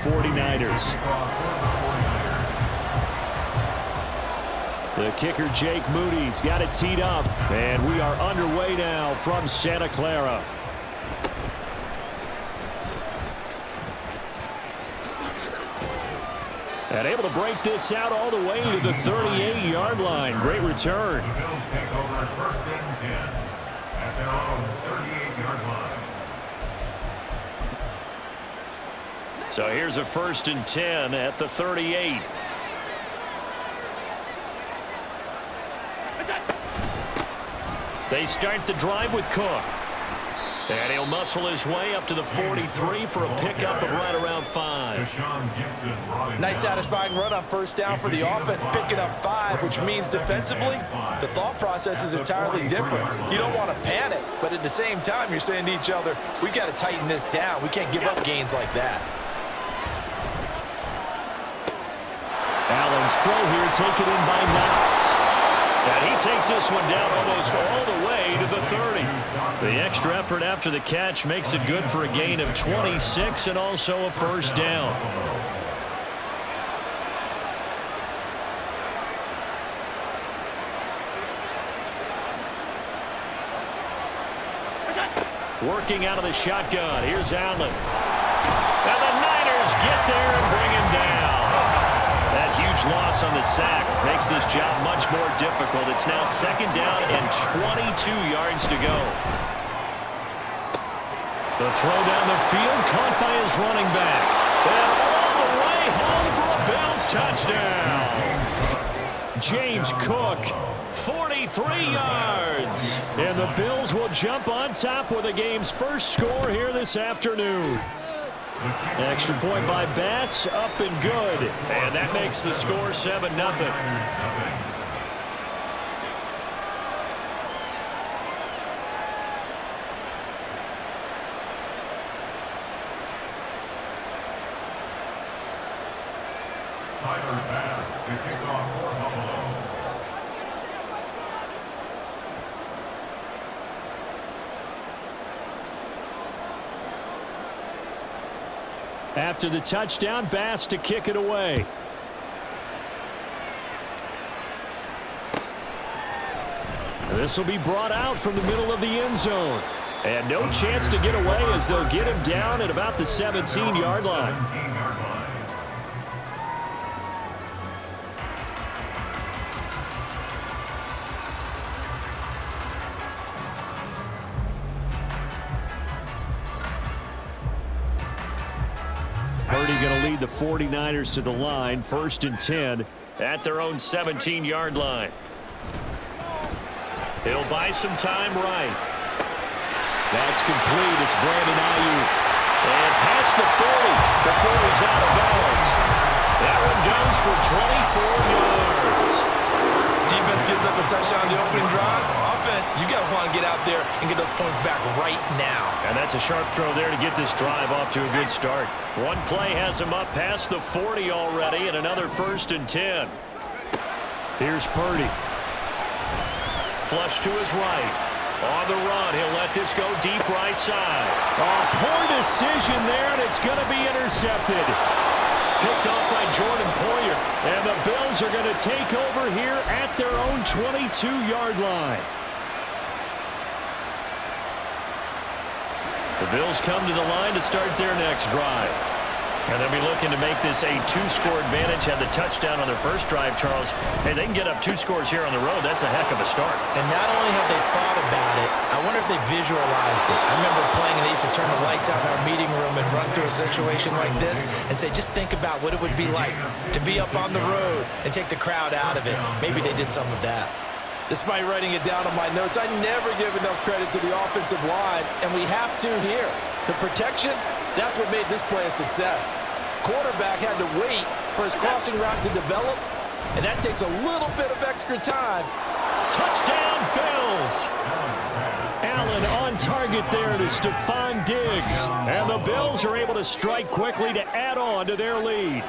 49ers. The kicker, Jake Moody's got it teed up, and we are underway now from Santa Clara. And able to break this out all the way to the 38-yard line. Great return. The Bills take over first and 10 at their own 38-yard line. So here's a first and 10 at the 38. They start the drive with Cook. And he'll muscle his way up to the 43 for a pickup of right around 5. Nice satisfying run on first down for the offense, picking up 5, which means defensively, the thought process is entirely different. You don't want to panic, but at the same time, you're saying to each other, we got to tighten this down. We can't give up gains like that. Allen's throw here taken in by Knox. And he takes this one down almost all the way to the 30. The extra effort after the catch makes it good for a gain of 26 and also a first down. Working out of the shotgun. Here's Allen. And the Niners get there and bring him down. That huge loss on the sack makes this job much more difficult. It's now second down and 22 yards to go. The throw down the field caught by his running back. And all the way home for a Bills touchdown. James Cook, 43 yards. And the Bills will jump on top with the game's first score here this afternoon. Extra point by Bass, up and good. And that makes the score 7-0. Tyler Bass to kick off for Buffalo. After the touchdown, Bass to kick it away. This will be brought out from the middle of the end zone. And no chance to get away as they'll get him down at about the 17-yard line. Purdy going to lead the 49ers to the line, first and 10 at their own 17-yard line. He'll buy some time right. That's complete. It's Brandon Ayuk. And past the 40 before he's out of bounds. That one goes for 24 yards. Defense gives up a touchdown on the opening drive. Offense, you got to want to get out there and get those points back right now. And that's a sharp throw there to get this drive off to a good start. One play has him up past the 40 already, and another first and 10. Here's Purdy. Flush to his right. On the run, he'll let this go deep right side. Oh, poor decision there, and it's going to be intercepted. Picked off by Jordan Poyer. And the Bills are going to take over here at their own 22-yard line. The Bills come to the line to start their next drive. And they'll be looking to make this a 2-score advantage. Had the touchdown on their first drive, Charles. Hey, they can get up 2 scores here on the road. That's a heck of a start. And not only have they thought about it, I wonder if they visualized it. I remember playing and they used to turn the lights out in our meeting room and run through a situation like this and say, just think about what it would be like to be up on the road and take the crowd out of it. Maybe they did some of that. Despite writing it down on my notes, I never give enough credit to the offensive line, and we have to here. The protection, that's what made this play a success. Quarterback had to wait for his crossing route to develop, and that takes a little bit of extra time. Touchdown, Bills! Allen on target there to Stephon Diggs. And the Bills are able to strike quickly to add on to their lead.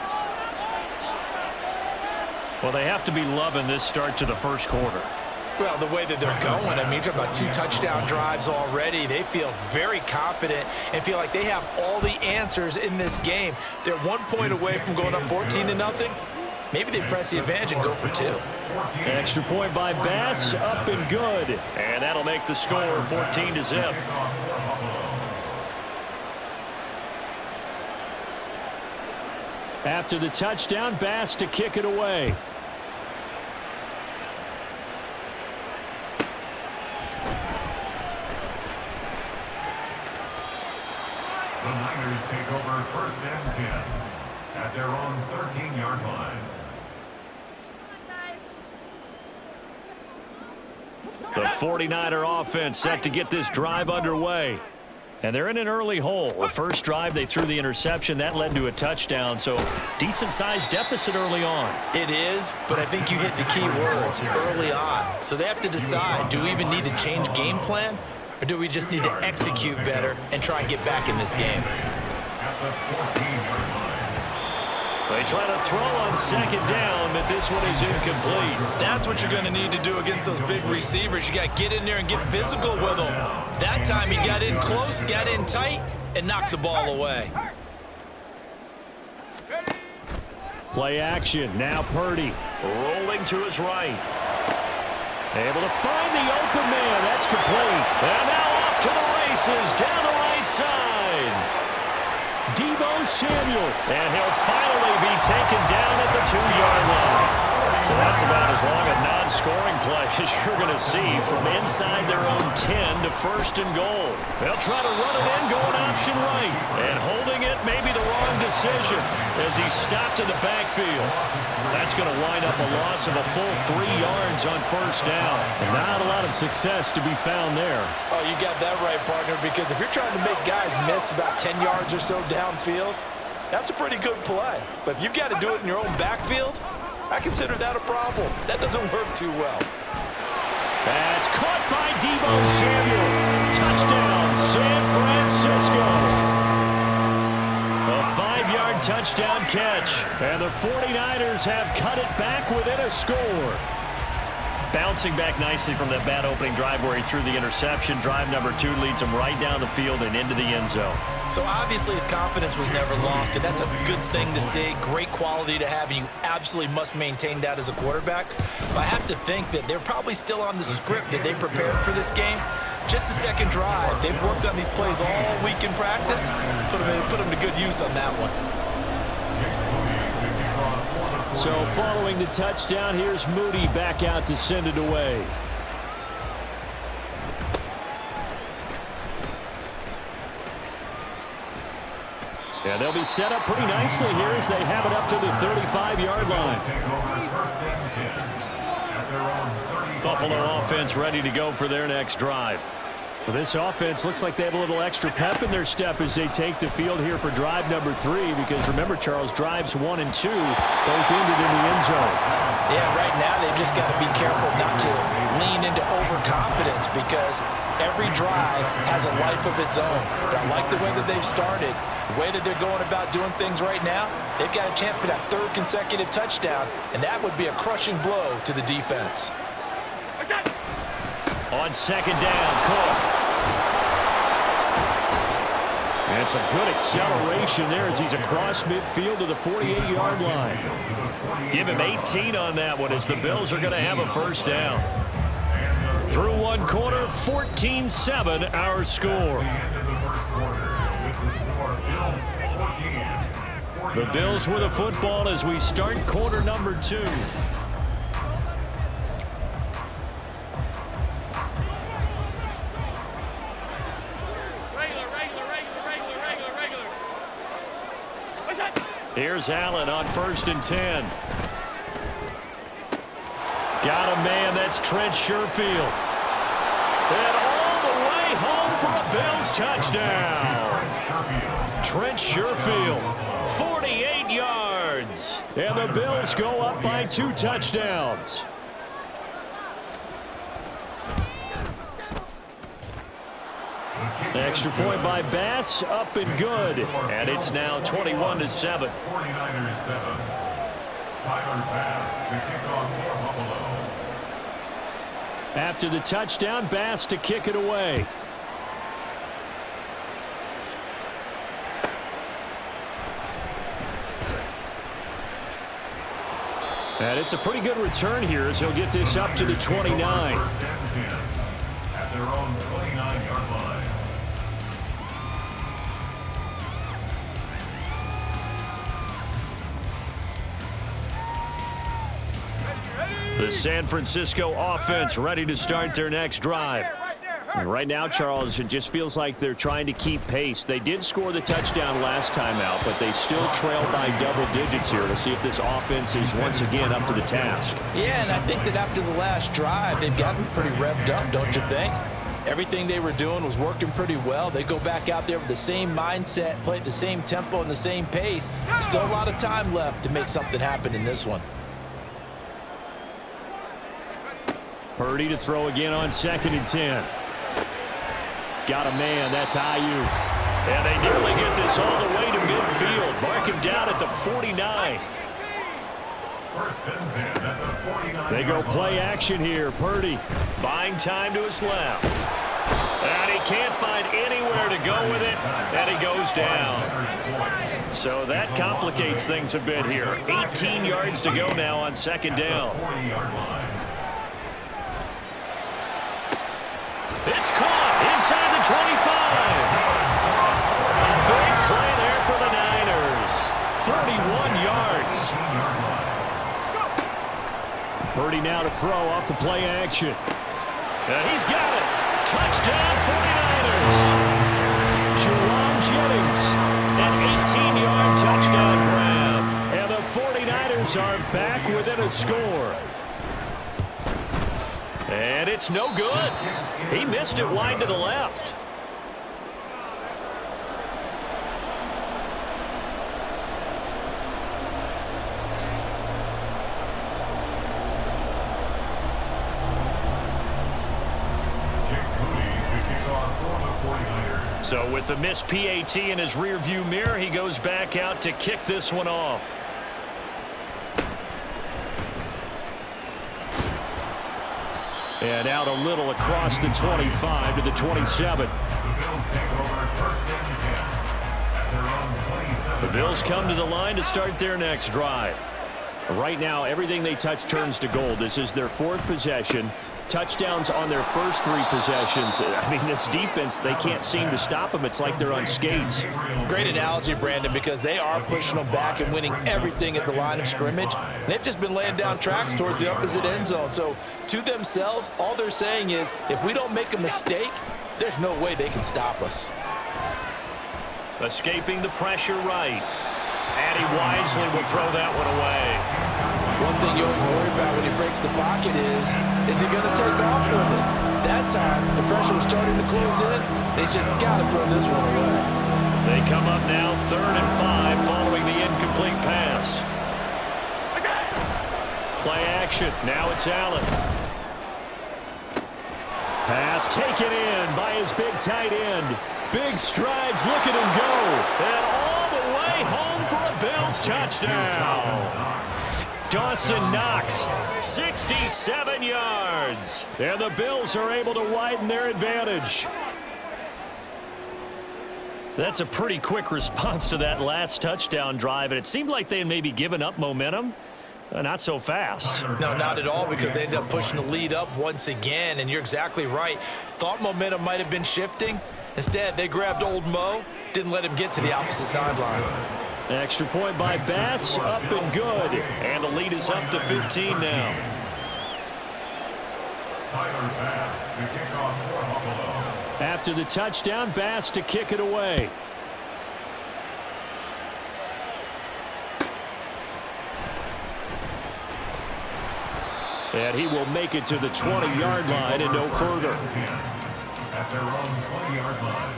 Well, they have to be loving this start to the first quarter. Well, the way that they're going, I mean, you're talking about 2 touchdown drives already. They feel very confident and feel like they have all the answers in this game. They're 1 point away from going up 14-0. Maybe they press the advantage and go for 2. Extra point by Bass, up and good. And that'll make the score 14-0. After the touchdown, Bass to kick it away. The Niners take over 1st and 10 at their own 13-yard line. The 49er offense set to get this drive underway. And they're in an early hole. The first drive, they threw the interception. That led to a touchdown, so decent-sized deficit early on. It is, but I think you hit the key words, early on. So they have to decide, do we even need to change game plan, or do we just need to execute better and try and get back in this game? At the 14-yard line. They try to throw on 2nd down, but this one is incomplete. That's what you're going to need to do against those big receivers. You got to get in there and get physical with them. That time he got in close, got in tight, and knocked the ball away. Play action. Now Purdy rolling to his right. Able to find the open man. That's complete. And now off to the races down the right side. Deebo Samuel. And he'll finally be taken down at the 2-yard line. So that's about as long a non-scoring play as you're going to see from inside their own 10 to 1st and goal. They'll try to run it in, going option right. And holding it may be the wrong decision as he stopped in the backfield. That's going to wind up a loss of a full 3 yards on 1st down. Not a lot of success to be found there. Oh, you got that right, partner, because if you're trying to make guys miss about 10 yards or so downfield, that's a pretty good play. But if you've got to do it in your own backfield, I consider that a problem. That doesn't work too well. That's caught by Deebo Samuel. Touchdown, San Francisco. A 5-yard touchdown catch. And the 49ers have cut it back within a score. Bouncing back nicely from that bad opening drive where he threw the interception. Drive number 2 leads him right down the field and into the end zone. So obviously his confidence was never lost, and that's a good thing to see. Great quality to have, and you absolutely must maintain that as a quarterback. But I have to think that they're probably still on the script that they prepared for this game. Just the 2nd drive. They've worked on these plays all week in practice. Put them to good use on that one. So following the touchdown, here's Moody back out to send it away. Yeah, they'll be set up pretty nicely here as they have it up to the 35-yard line. Buffalo offense ready to go for their next drive. Well, this offense looks like they have a little extra pep in their step as they take the field here for drive number 3, because remember, Charles, drives 1 and 2 both ended in the end zone. Yeah, right now they've just got to be careful not to lean into overconfidence, because every drive has a life of its own. But I like the way that they've started, the way that they're going about doing things right now. They've got a chance for that 3rd consecutive touchdown, and that would be a crushing blow to the defense. On 2nd down, Cook. And some good acceleration there as he's across midfield to the 48-yard line. Give him 18 on that one as the Bills are going to have a 1st down. Through 1 quarter, 14-7 our score. The Bills with the football as we start quarter number 2. Here's Allen on 1st and 10. Got a man, that's Trent Sherfield. And all the way home for a Bills touchdown. Trent Sherfield, 48 yards. And the Bills go up by 2 touchdowns. Extra point by Bass, up and good. And it's now 21-7. 49ers 7. Tyler Bass to kick off for Buffalo. After the touchdown, Bass to kick it away. And it's a pretty good return here as he'll get this up to the 29. First and 10 at their own 29-yard line. The San Francisco offense ready to start their next drive. And right now, Charles, it just feels like they're trying to keep pace. They did score the touchdown last time out, but they still trail by double digits here. We'll see if this offense is once again up to the task. Yeah, and I think that after the last drive, they've gotten pretty revved up, don't you think? Everything they were doing was working pretty well. They go back out there with the same mindset, play at the same tempo and the same pace. Still a lot of time left to make something happen in this one. Purdy to throw again on 2nd and 10. Got a man, that's Ayuk. And they nearly get this all the way to midfield. Mark him down at the 49. First and 10 at the 49. They go play action here. Purdy buying time to his left. And he can't find anywhere to go with it. And he goes down. So that complicates things a bit here. 18 yards to go now on 2nd down. 40-yard line. It's caught inside the 25. A big play there for the Niners. 31 yards. Purdy now to throw off the play action. And he's got it. Touchdown 49ers. Jerome Jennings, an 18-yard touchdown grab. And the 49ers are back within a score. And it's no good. He missed it wide to the left. So with the missed PAT in his rearview mirror, he goes back out to kick this one off. And out a little across the 25 to the 27. The Bills come to the line to start their next drive. Right now, everything they touch turns to gold. This is their 4th possession. Touchdowns on their first 3 possessions. I mean, this defense, they can't seem to stop them. It's like they're on skates. Great analogy, Brandon, because they are pushing them back and winning everything at the line of scrimmage. They've just been laying down tracks towards the opposite end zone. So to themselves, all they're saying is, if we don't make a mistake, there's no way they can stop us. Escaping the pressure right. And he wisely will throw that one away. One thing you always worry about when he breaks the pocket is he going to take off with it? That time, the pressure was starting to close in. He's just got to throw this one away. They come up now 3rd and 5 following the incomplete pass. Play action. Now it's Allen. Pass taken in by his big tight end. Big strides. Look at him go. And all the way home for a Bills touchdown. Dawson Knox, 67 yards. And the Bills are able to widen their advantage. That's a pretty quick response to that last touchdown drive, and it seemed like they had maybe given up momentum. Not so fast. No, not at all, because they end up pushing the lead up once again, and you're exactly right. Thought momentum might have been shifting. Instead, they grabbed old Mo, didn't let him get to the opposite sideline. Extra point by Bass, up and good. And the lead is up to 15 now. After the touchdown, Bass to kick it away. And he will make it to the 20-yard line and no further. At their own 20-yard line.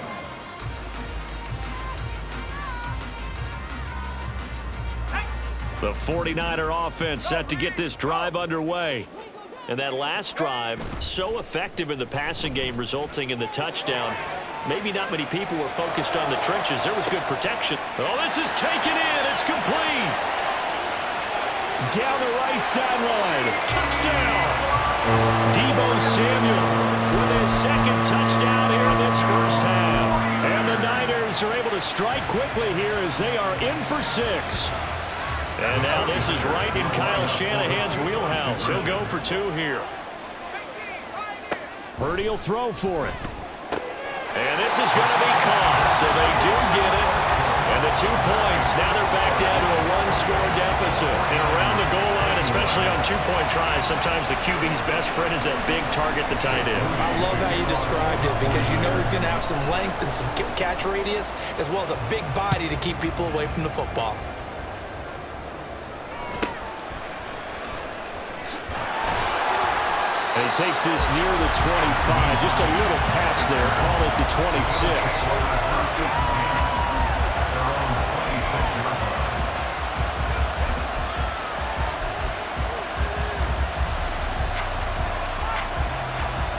The 49er offense set to get this drive underway. And that last drive, so effective in the passing game, resulting in the touchdown. Maybe not many people were focused on the trenches. There was good protection. Oh, this is taken in. It's complete. Down the right sideline. Touchdown. Deebo Samuel with his second touchdown here in this first half. And the Niners are able to strike quickly here as they are in for 6. And now this is right in Kyle Shanahan's wheelhouse. He'll go for 2 here. Purdy will throw for it. And this is going to be caught, so they do get it. And the 2 points, now they're back down to a 1-score deficit. And around the goal line, especially on 2-point tries, sometimes the QB's best friend is that big target, the tight end. I love how you described it because you know he's going to have some length and some catch radius as well as a big body to keep people away from the football. And he takes this near the 25. Just a little pass there. Call it the 26.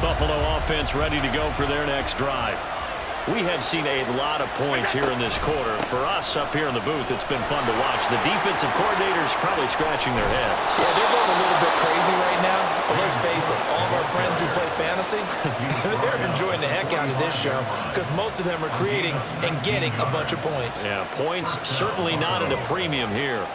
Buffalo offense ready to go for their next drive. We have seen a lot of points here in this quarter. For us up here in the booth, it's been fun to watch. The defensive coordinators probably scratching their heads. Yeah, they're going a little bit crazy right now. But let's face it, all of our friends who play fantasy, they're enjoying the heck out of this show because most of them are creating and getting a bunch of points. Yeah, points certainly not at a premium here.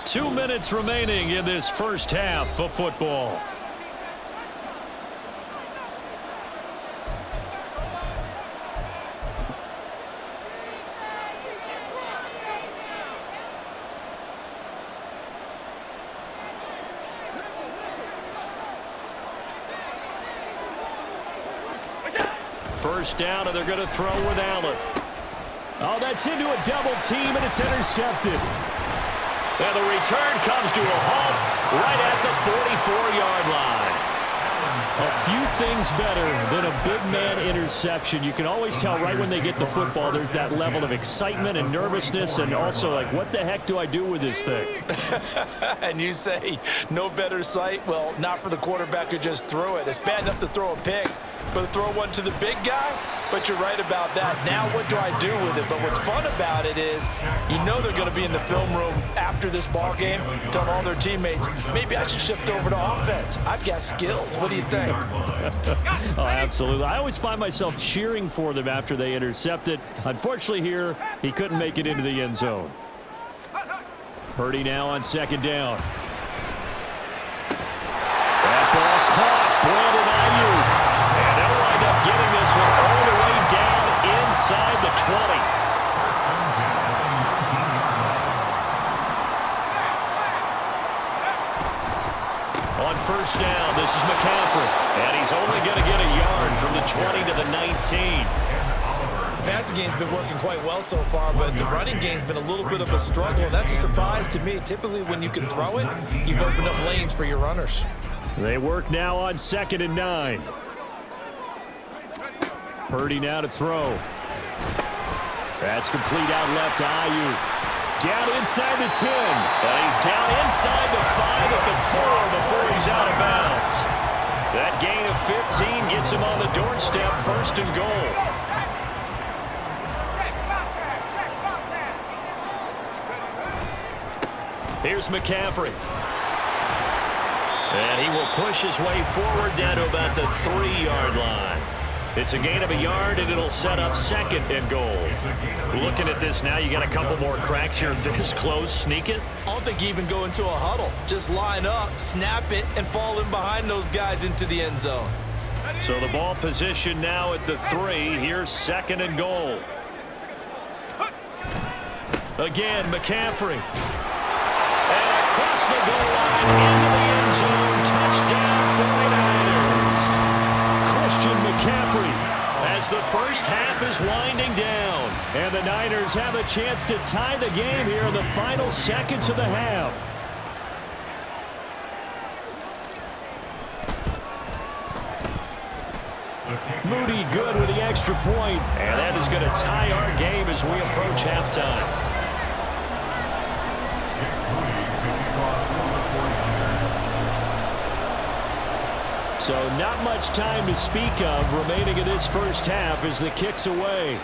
Two minutes remaining in this first half of football. First down, and they're going to throw with Allen. Oh, that's into a double team, and it's intercepted. And the return comes to a halt right at the 44-yard line. A few things better than a big man interception. You can always tell right when they get the football, there's that level of excitement and nervousness and also like, what the heck do I do with this thing? And you say, no better sight? Well, not for the quarterback who just threw it. It's bad enough to throw a pick, but to throw one to the big guy? But you're right about that. Now what do I do with it? But what's fun about it is you know they're going to be in the film room after this ball game, telling all their teammates, maybe I should shift over to offense. I've got skills. What do you think? Oh, absolutely. I always find myself cheering for them after they intercept it. Unfortunately here, he couldn't make it into the end zone. Purdy now on second down. That ball caught. Brandon Ayuk. And they'll wind up getting this one all the way down inside the 20. On first down, this is McCaffrey. And he's only going to get a yard from the 20 to the 19. The passing game's been working quite well so far, but the running game's been a little bit of a struggle. That's a surprise to me. Typically, when you can throw it, you've opened up lanes for your runners. They work now on 2nd and 9. Purdy now to throw. That's complete out left to Ayuk. Down inside the 10. And he's down inside the 5 at the 4 before he's out of bounds. That gain of 15 gets him on the doorstep, 1st and goal. Here's McCaffrey. And he will push his way forward down to about the 3-yard line. It's a gain of a yard, and it'll set up 2nd and goal. Looking at this now, you got a couple more cracks here this close. Sneak it. I don't think you even go into a huddle. Just line up, snap it, and fall in behind those guys into the end zone. So the ball position now at the 3. Here's 2nd and goal. Again, McCaffrey. And across the goal line into the end zone. Touchdown 49ers. Christian McCaffrey as the first half is winding down. And the Niners have a chance to tie the game here in the final seconds of the half. Moody good with the extra point. And that is going to tie our game as we approach halftime. So not much time to speak of remaining in this first half as the kick's away.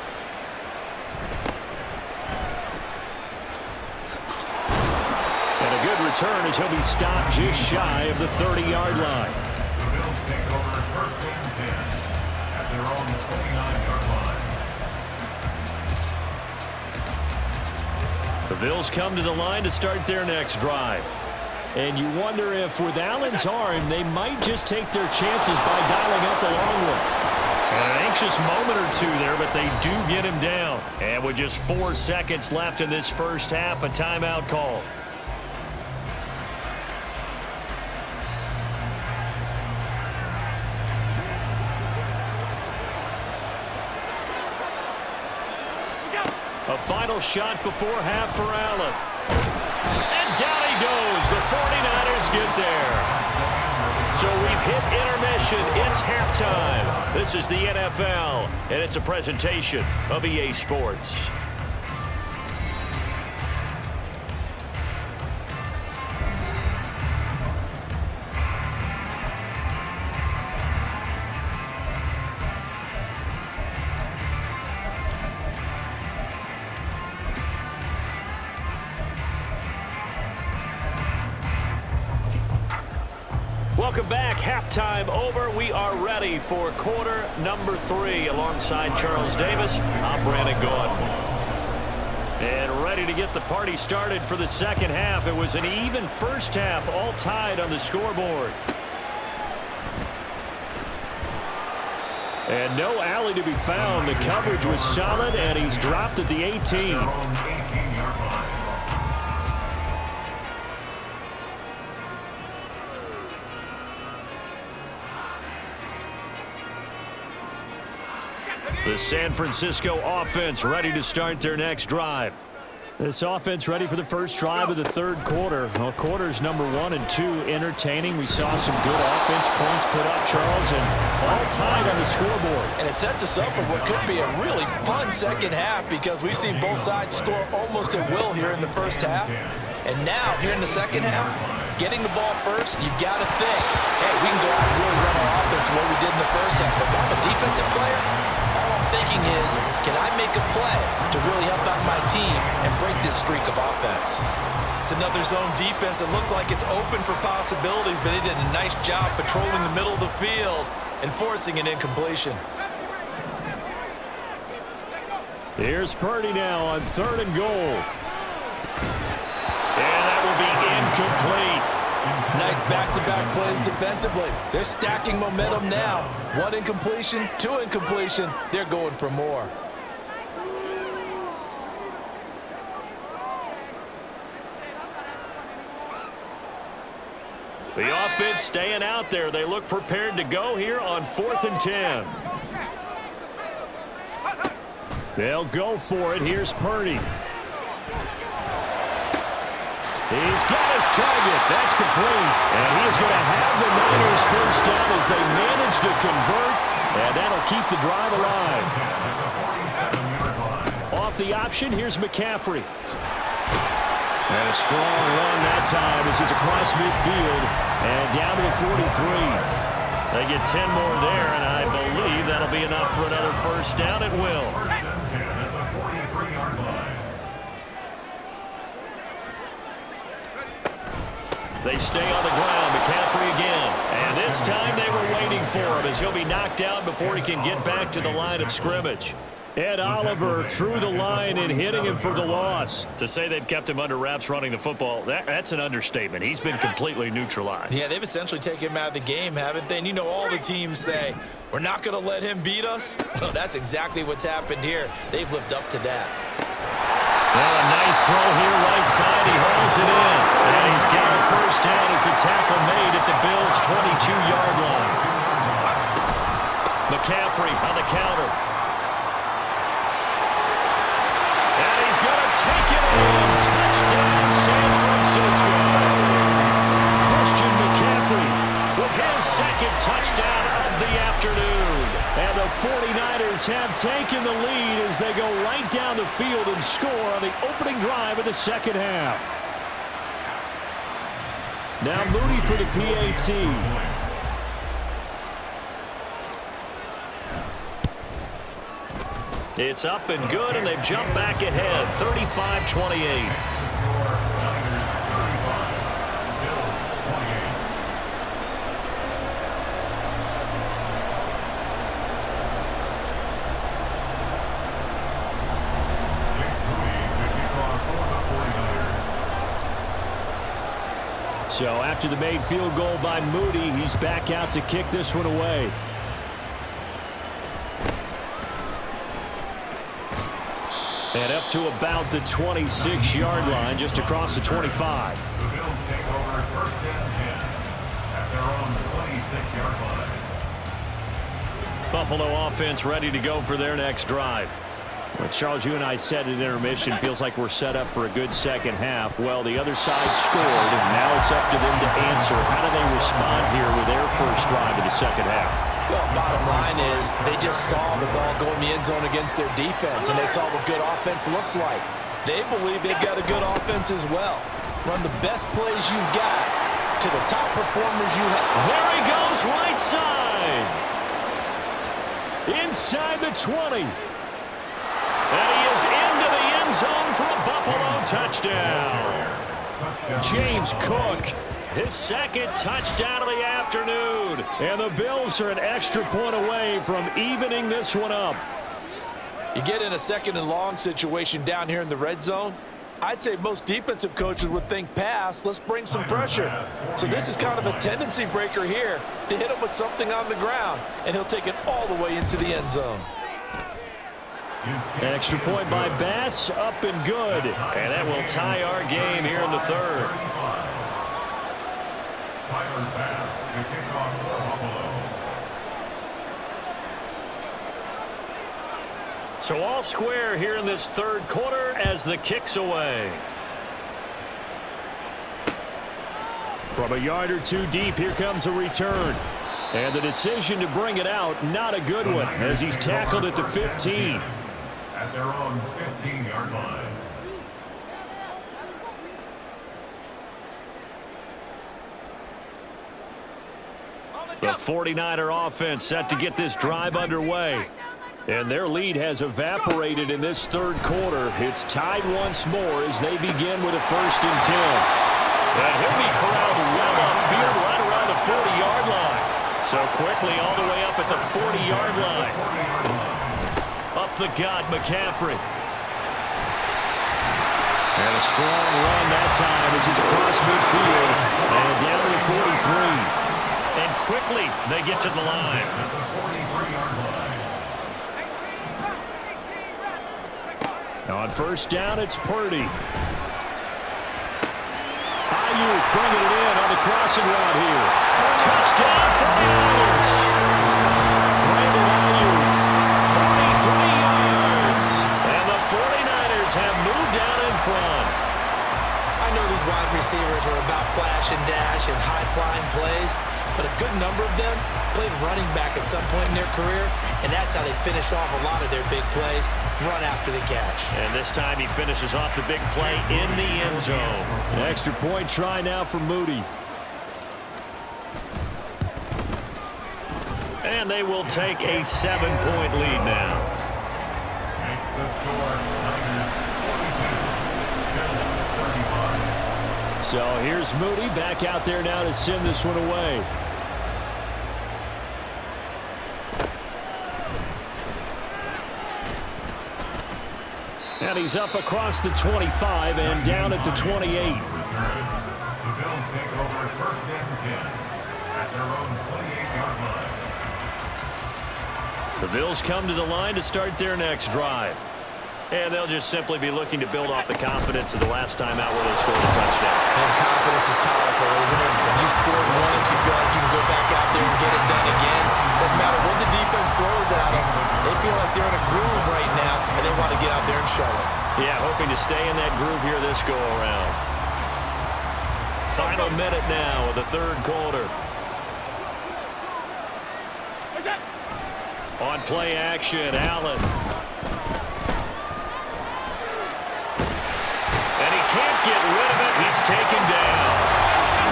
And a good return as he'll be stopped just shy of the 30-yard line. The Bills take over first and 10 at their own 29-yard line. The Bills come to the line to start their next drive. And you wonder if with Allen's arm, they might just take their chances by dialing up a long one. And an anxious moment or two there, but they do get him down. And with just 4 seconds left in this first half, a timeout call. A final shot before half for Allen. And down he goes. The 49ers get there. So we've hit intermission. It's halftime. This is the NFL, and it's a presentation of EA Sports. Welcome back. Halftime over. We are ready for quarter number 3. Alongside Charles Davis, I'm Brandon Gaudin. And ready to get the party started for the second half. It was an even first half, all tied on the scoreboard. And no alley to be found. The coverage was solid, and he's dropped at the 18. The San Francisco offense ready to start their next drive. This offense ready for the first drive of the third quarter. Well, quarters number 1 and 2 entertaining. We saw some good offense points put up, Charles, and all tied on the scoreboard. And it sets us up for what could be a really fun second half because we've seen both sides score almost at will here in the first half. And now, here in the second half, getting the ball first, you've got to think, hey, we can go out and really run our offense the way we did in the first half. But if I'm a defensive player, thinking is, can I make a play to really help out my team and break this streak of offense? It's another zone defense. It looks like it's open for possibilities, but they did a nice job patrolling the middle of the field and forcing an incompletion. Here's Purdy now on 3rd and goal. And that will be incomplete. Nice back-to-back plays defensively. They're stacking momentum now. 1 incompletion, 2 incompletion. They're going for more. The offense staying out there. They look prepared to go here on 4th and 10. They'll go for it. Here's Purdy. He's got his target. That's complete. And he is going to have the Niners first down as they manage to convert. And that'll keep the drive alive. Off the option, here's McCaffrey. And a strong run that time as he's across midfield and down to the 43. They get 10 more there, and I believe that'll be enough for another first down. It will. They stay on the ground. McCaffrey again. And this time they were waiting for him as he'll be knocked out before he can get back to the line of scrimmage. Ed Oliver through the line and hitting him for the loss. To say they've kept him under wraps running the football, that's an understatement. He's been completely neutralized. Yeah, they've essentially taken him out of the game, haven't they? And you know all the teams say, we're not going to let him beat us. Well, that's exactly what's happened here. They've lived up to that. Well, a nice throw here right side. He hauls it in. And he's got a first down as the tackle made at the Bills' 22-yard line. McCaffrey on the counter. And he's going to take it in. Touchdown, San Francisco. Christian McCaffrey with his second touchdown of the afternoon. And the 49ers have taken the lead as they go right down the field and score on the opening drive of the second half. Now Moody for the PAT. It's up and good, and they've jumped back ahead, 35-28. So after the made field goal by Moody, he's back out to kick this one away. And up to about the 26-yard line, just across the 25. The Bills take over first and 10 at their own 26-yard line. Buffalo offense ready to go for their next drive. Well, Charles, you and I said at intermission, feels like we're set up for a good second half. Well, the other side scored, and now it's up to them to answer. How do they respond here with their first drive of the second half? Well, bottom line is they just saw the ball go in the end zone against their defense, and they saw what good offense looks like. They believe they've got a good offense as well. Run the best plays you've got to the top performers you have. There he goes, right side. Inside the 20. And he is into the end zone for a Buffalo touchdown. James Cook, his second touchdown of the afternoon. And the Bills are an extra point away from evening this one up. You get in a second and long situation down here in the red zone, I'd say most defensive coaches would think pass, let's bring some pressure. So this is kind of a tendency breaker here to hit him with something on the ground, and he'll take it all the way into the end zone. Extra point by Bass, up and good. And that will tie our game here in the third. Tyler Bass to kick off for Buffalo. So all square here in this third quarter as the kick's away. From a yard or two deep, here comes a return. And the decision to bring it out, not a good one, as he's tackled at the 15. At their own 15-yard line. The 49er offense set to get this drive underway. And their lead has evaporated in this third quarter. It's tied once more as they begin with a 1st and 10. And he'll be corralled well upfield right around the 40-yard line. So quickly all the way up at the 40-yard line. Up the gut, McCaffrey. And a strong run that time as he's across midfield. And down to the 43. And quickly they get to the line. Now on first down, it's Purdy. Ayuk bringing it in on the crossing route here. Touchdown for the Niners. Brandon Ayuk, 43 yards. And the 49ers have moved out in front. I know these wide receivers are about flash and dash and high-flying plays, but a good number of them played running back at some point in their career, and that's how they finish off a lot of their big plays, run after the catch. And this time he finishes off the big play in the end zone. An extra point try now for Moody. And they will take a 7-point lead now. Makes the score Niners 42, Bills 35. So here's Moody back out there now to send this one away. And he's up across the 25 and down at the 28. The Bills take over 1st and 10 at their own 28-yard line. The Bills come to the line to start their next drive. And they'll just simply be looking to build off the confidence of the last time out where they scored a touchdown. And confidence is powerful, isn't it? When you scored once, you feel like you can go back out there and get it done again. Doesn't matter what the defense throws at them. They feel like they're in a groove right now, and they want to get out there and show it. Yeah, hoping to stay in that groove here this go-around. Final minute now of the third quarter. On play action, Allen. And he can't get rid of it. He's taken down.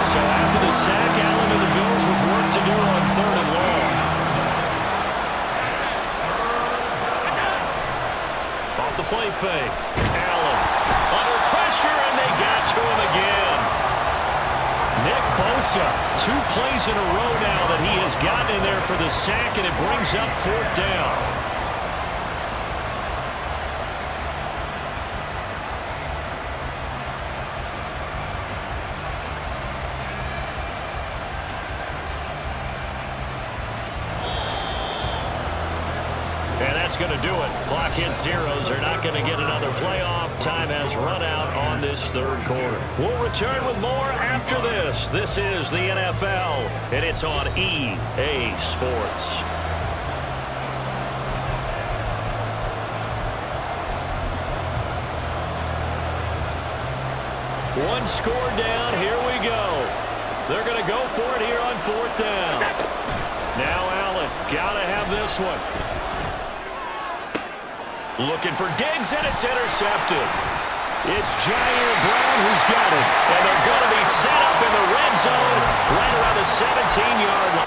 So after the sack, Allen and the Bills with work to do on 3rd and long. fake. Allen under pressure, and they got to him again. Nick Bosa, 2 plays in a row now that he has gotten in there for the sack, and it brings up 4th down. And that's going to do it. Clock hits zeros. They're not going to get another playoff. Time has run out on this 3rd quarter. We'll return with more after this. This is the NFL, and it's on EA Sports. One score down. Here we go. They're going to go for it here on 4th down. Now Allen. Got to have this one. Looking for Diggs, and it's intercepted. It's Jair Brown who's got it. And they're going to be set up in the red zone right around the 17-yard line.